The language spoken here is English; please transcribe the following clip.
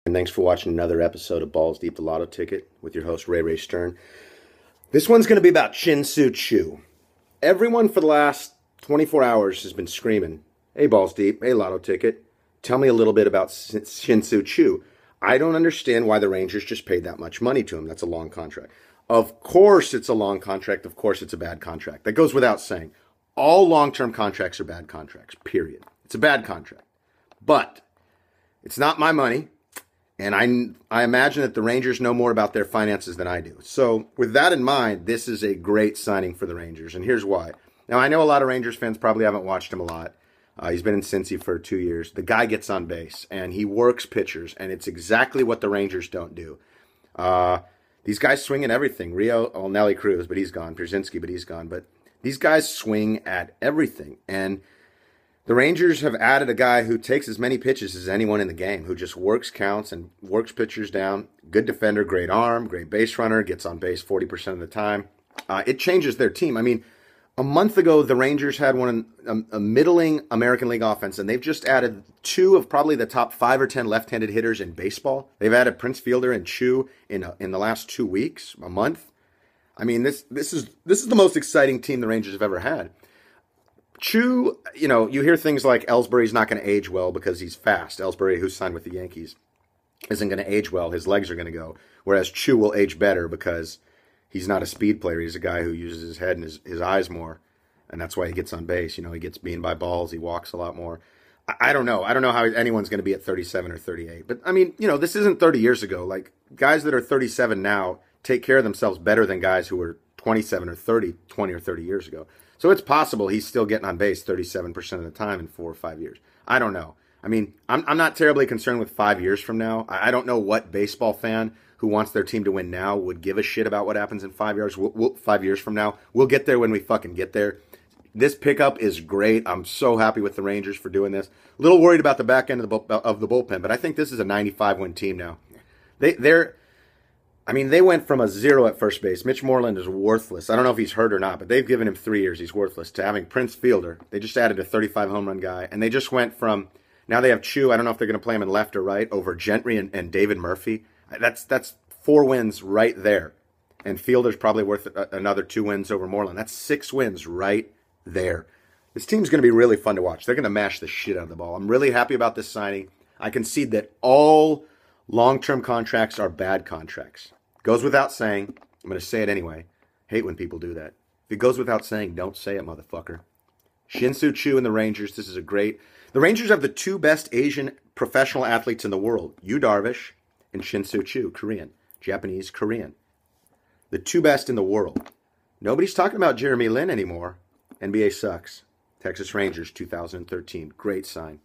And thanks for watching another episode of Balls Deep, the Lotto Ticket with your host, Ray Stern. This one's going to be about Shin-Soo Choo. Everyone for the last 24 hours has been screaming, hey, Balls Deep, hey, Lotto Ticket, tell me a little bit about Shin-Soo Choo. I don't understand why the Rangers just paid that much money to him. That's a long contract. Of course it's a long contract. Of course it's a bad contract. That goes without saying. All long-term contracts are bad contracts, period. It's a bad contract. But it's not my money. And I imagine that the Rangers know more about their finances than I do. So with that in mind, this is a great signing for the Rangers. And here's why. Now, I know a lot of Rangers fans probably haven't watched him a lot. He's been in Cincy for 2 years. The guy gets on base, and he works pitchers, and it's exactly what the Rangers don't do. These guys swing at everything. Nelly Cruz, but he's gone. Pierzynski, but he's gone. But these guys swing at everything. And the Rangers have added a guy who takes as many pitches as anyone in the game, who just works counts and works pitchers down. Good defender, great arm, great base runner, gets on base 40% of the time. It changes their team. I mean, a month ago, the Rangers had a middling American League offense, and they've just added two of probably the top 5 or 10 left-handed hitters in baseball. They've added Prince Fielder and Choo in the last 2 weeks, a month. I mean, this is the most exciting team the Rangers have ever had. Choo, you hear things like Ellsbury's not going to age well because he's fast. Ellsbury, who's signed with the Yankees, isn't going to age well. His legs are going to go. Whereas Choo will age better because he's not a speed player. He's a guy who uses his head and his eyes more. And that's why he gets on base. He gets beaten by balls. He walks a lot more. I don't know. I don't know how anyone's going to be at 37 or 38. But, I mean, this isn't 30 years ago. Like, guys that are 37 now take care of themselves better than guys who were 27 or 30, 20 or 30 years ago. So it's possible he's still getting on base 37% of the time in 4 or 5 years. I don't know. I mean, I'm not terribly concerned with 5 years from now. I don't know what baseball fan who wants their team to win now would give a shit about what happens in 5 years. 5 years from now. We'll get there when we fucking get there. This pickup is great. I'm so happy with the Rangers for doing this. A little worried about the back end of the bullpen, but I think this is a 95-win team now. They went from a 0 at first base. Mitch Moreland is worthless. I don't know if he's hurt or not, but they've given him 3 years. He's worthless. To having Prince Fielder. They just added a 35 home run guy. And they just went from, now they have Choo. I don't know if they're going to play him in left or right over Gentry and David Murphy. That's 4 wins right there. And Fielder's probably worth another 2 wins over Moreland. That's 6 wins right there. This team's going to be really fun to watch. They're going to mash the shit out of the ball. I'm really happy about this signing. I concede that all long-term contracts are bad contracts. Goes without saying. I'm going to say it anyway. Hate when people do that. If it goes without saying, don't say it, motherfucker. Shin-Soo Choo and the Rangers. This is a great... The Rangers have the 2 best Asian professional athletes in the world. Yu Darvish and Shin-Soo Choo, Korean. Japanese, Korean. The 2 best in the world. Nobody's talking about Jeremy Lin anymore. NBA sucks. Texas Rangers, 2013. Great sign.